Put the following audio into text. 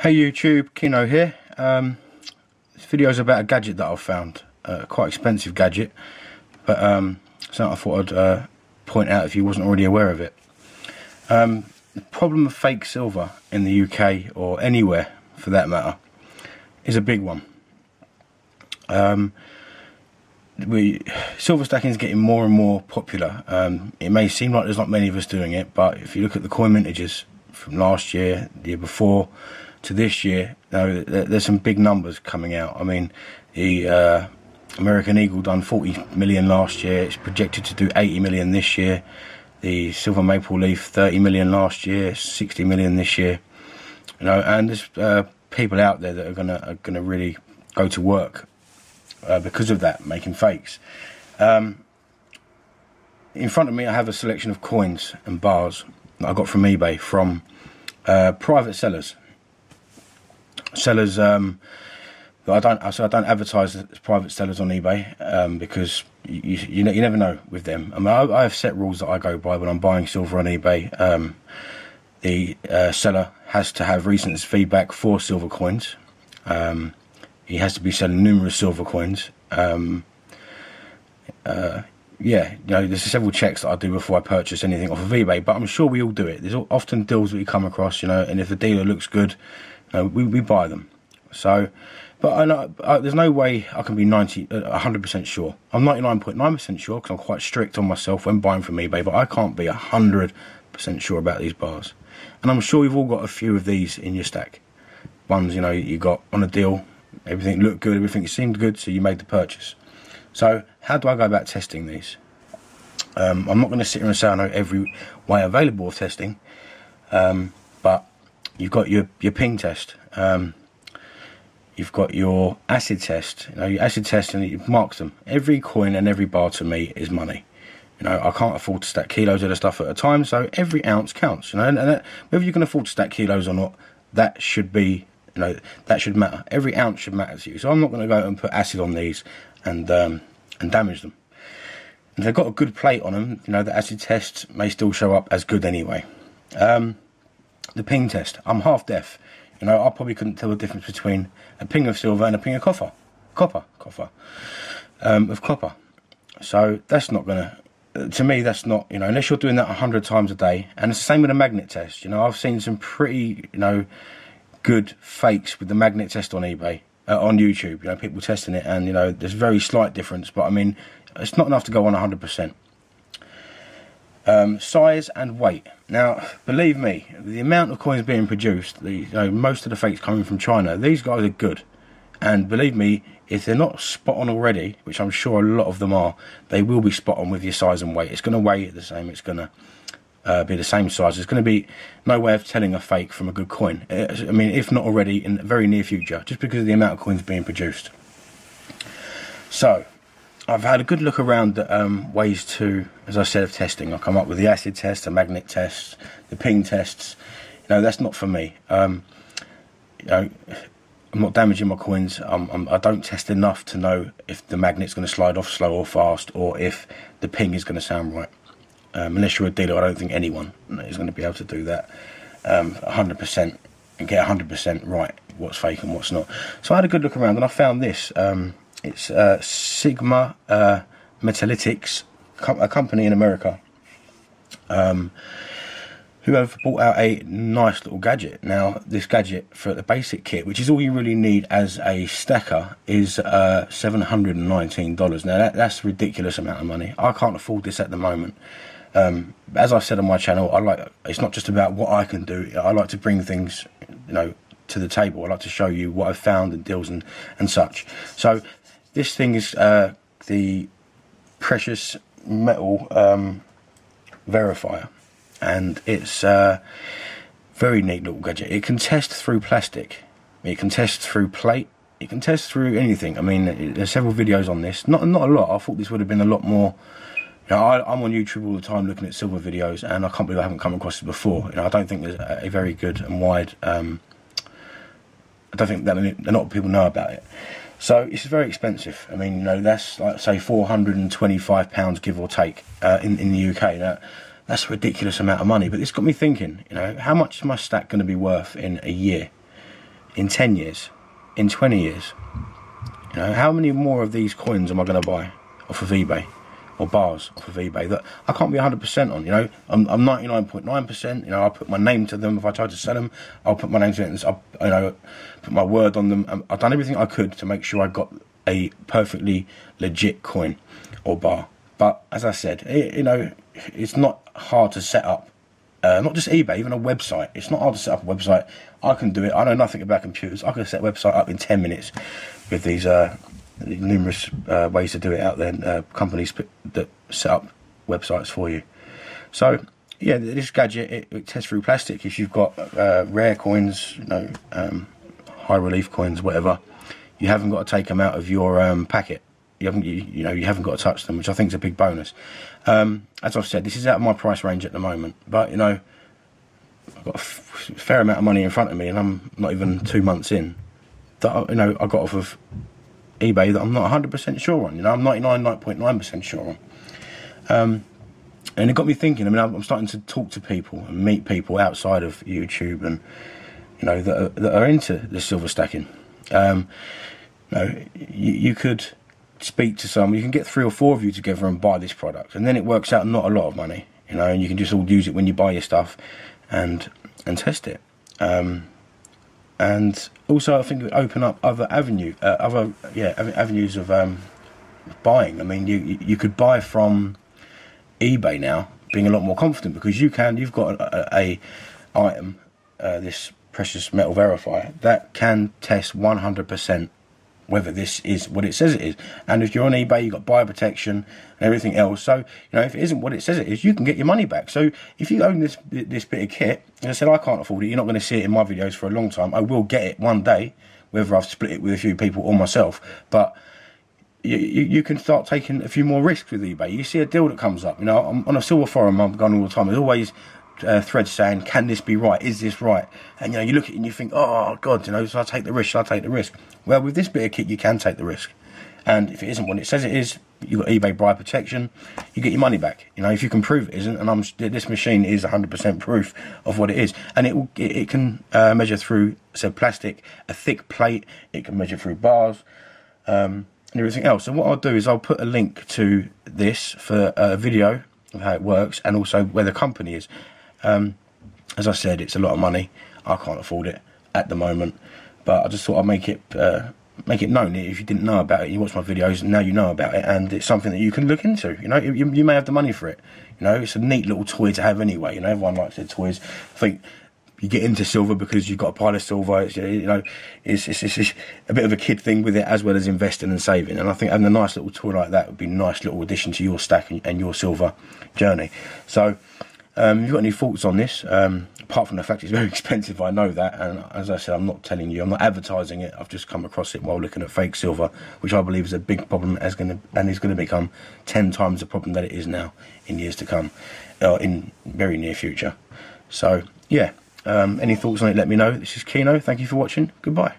Hey YouTube, Kino here. This video is about a gadget that I've found. Quite expensive gadget, but something I thought I'd point out if you wasn't already aware of it. The problem of fake silver in the UK, or anywhere for that matter, is a big one. Silver stacking is getting more and more popular. It may seem like there's not many of us doing it, but if you look at the coin mintages from last year, the year before, to this year, there's some big numbers coming out. I mean, the American Eagle done 40 million last year. It's projected to do 80 million this year. The Silver Maple Leaf 30 million last year, 60 million this year. You know, and there's people out there that are gonna really go to work because of that, making fakes. In front of me, I have a selection of coins and bars that I got from eBay from private sellers. Sellers that I don't advertise as private sellers on eBay because you never know with them. I mean, I have set rules that I go by when I'm buying silver on eBay. The seller has to have recent feedback for silver coins. He has to be selling numerous silver coins. Yeah, you know, there's several checks that I do before I purchase anything off of eBay, but I'm sure we all do it. There's often deals that we come across, you know, and if the dealer looks good, we buy them. So, but I know there's no way I can be 100% sure. I'm 99.9% sure because I'm quite strict on myself when buying from eBay, but I can't be 100% sure about these bars. And I'm sure you've all got a few of these in your stack. Ones, you know, you got on a deal, everything looked good, everything seemed good, so you made the purchase. So, how do I go about testing these? I'm not going to sit here and say I know every way available of testing, but you've got your ping test, you've got your acid test. You know, your acid test, and it marks them. Every coin and every bar to me is money. You know, I can't afford to stack kilos of the stuff at a time, so every ounce counts. You know, and whether you can afford to stack kilos or not, that should be, you know, that should matter. Every ounce should matter to you. So I'm not going to go and put acid on these and damage them. If they've got a good plate on them, you know, the acid test may still show up as good anyway. The ping test, I'm half deaf. You know, I probably couldn't tell the difference between a ping of silver and a ping of copper. So that's not gonna, to me, that's not, you know, unless you're doing that 100 times a day. And it's the same with a magnet test. You know, I've seen some pretty, you know, good fakes with the magnet test on eBay, on YouTube. You know, people testing it, and you know, there's very slight difference, but I mean, it's not enough to go on 100%. Size and weight. Now, believe me, the amount of coins being produced, you know, most of the fakes coming from China, these guys are good. And believe me, if they're not spot on already, which I'm sure a lot of them are, they will be spot on with your size and weight. It's going to weigh the same. It's going to be the same size. There's going to be no way of telling a fake from a good coin. I mean, if not already, in the very near future, just because of the amount of coins being produced. So, I've had a good look around at ways to, as I said, of testing. I've come up with the acid test, the magnet test, the ping tests. You know, that's not for me. You know, I'm not damaging my coins. I don't test enough to know if the magnet's going to slide off slow or fast, or if the ping is going to sound right. Unless you're a dealer, I don't think anyone is going to be able to do that 100% and get 100% right what's fake and what's not. So I had a good look around, and I found this. It's Sigma Metallytics, a company in America, who have brought out a nice little gadget. Now, this gadget for the basic kit, which is all you really need as a stacker, is $719. Now, that's a ridiculous amount of money. I can't afford this at the moment. As I've said on my channel, it's not just about what I can do. I like to bring things, you know, to the table. I like to show you what I've found in deals and such. So, this thing is the precious metal verifier, and it's a very neat little gadget. It can test through plastic, it can test through plate, it can test through anything. I mean, there's several videos on this. Not a lot. I thought this would have been a lot more. You know, I'm on YouTube all the time looking at silver videos, and I can't believe I haven't come across it before. You know, I don't think there's a very good and wide. I don't think that a lot of people know about it. So it's very expensive. I mean, you know, that's like, say, £425 give or take in the UK. That's a ridiculous amount of money. But it's got me thinking, you know, how much is my stack going to be worth in a year? in 10 years, in 20 years? You know, how many more of these coins am I going to buy off of eBay, or bars off of eBay that I can't be 100% on? You know, I'm 99.9%. You know, I'll put my name to them. If I try to sell them, I'll put my name to it, and you know, put my word on them. I've done everything I could to make sure I got a perfectly legit coin or bar. But as I said, you know, it's not hard to set up. Not just eBay, even a website. It's not hard to set up a website. I can do it. I know nothing about computers. I can set a website up in 10 minutes with these numerous ways to do it out there. Companies that set up websites for you. So, yeah, this gadget, it tests through plastic. If you've got rare coins, you know, high relief coins, whatever, you haven't got to take them out of your packet. You haven't got to touch them, which I think is a big bonus. As I've said, this is out of my price range at the moment, but you know, I've got a fair amount of money in front of me, and I'm not even 2 months in. That, you know, I got off of eBay that I'm not 100% sure on. You know, I'm 99.9% sure on. And it got me thinking. I mean, I'm starting to talk to people and meet people outside of YouTube, and you know, that are into the silver stacking. You know, you could speak to someone, you can get 3 or 4 of you together and buy this product, and then it works out not a lot of money, you know, and you can just all use it when you buy your stuff and test it. And also I think it would open up other avenues of buying. I mean, you could buy from eBay now, being a lot more confident, because you've got a item, this precious metal verifier, that can test 100% whether this is what it says it is. And if you're on eBay, you've got buyer protection and everything else. So, you know, if it isn't what it says it is, you can get your money back. So if you own this bit of kit, and I said, I can't afford it, you're not going to see it in my videos for a long time. I will get it one day, whether I've split it with a few people or myself. But you can start taking a few more risks with eBay. You see a deal that comes up, you know, I'm on a silver forum, I'm going all the time. There's always threads saying, can this be right? Is this right? And you know, you look at it and you think, oh God, you know, should I take the risk? Should I take the risk? Well, with this bit of kit, you can take the risk. And if it isn't what it says it is, you've got eBay buyer protection, you get your money back. You know, if you can prove it isn't, and this machine is 100% proof of what it is. And it can measure through, so plastic, a thick plate, it can measure through bars, and everything else. And what I'll do is I'll put a link to this for a video of how it works, and also where the company is. As I said, it's a lot of money. I can't afford it at the moment, but I just thought I'd make it known. If you didn't know about it, you watch my videos, and now you know about it, and it's something that you can look into. You know, you may have the money for it. You know, it's a neat little toy to have anyway. You know, everyone likes their toys. I think you get into silver because you've got a pile of silver. It's, you know, it's a bit of a kid thing with it, as well as investing and saving. And I think having a nice little toy like that would be a nice little addition to your stack and your silver journey. So, if you've got any thoughts on this, apart from the fact it's very expensive, I know that, and as I said, I'm not telling you, I'm not advertising it, I've just come across it while looking at fake silver, which I believe is a big problem, and is going to become 10 times the problem that it is now in years to come, in very near future. So, yeah, any thoughts on it, let me know. This is Kino, thank you for watching, goodbye.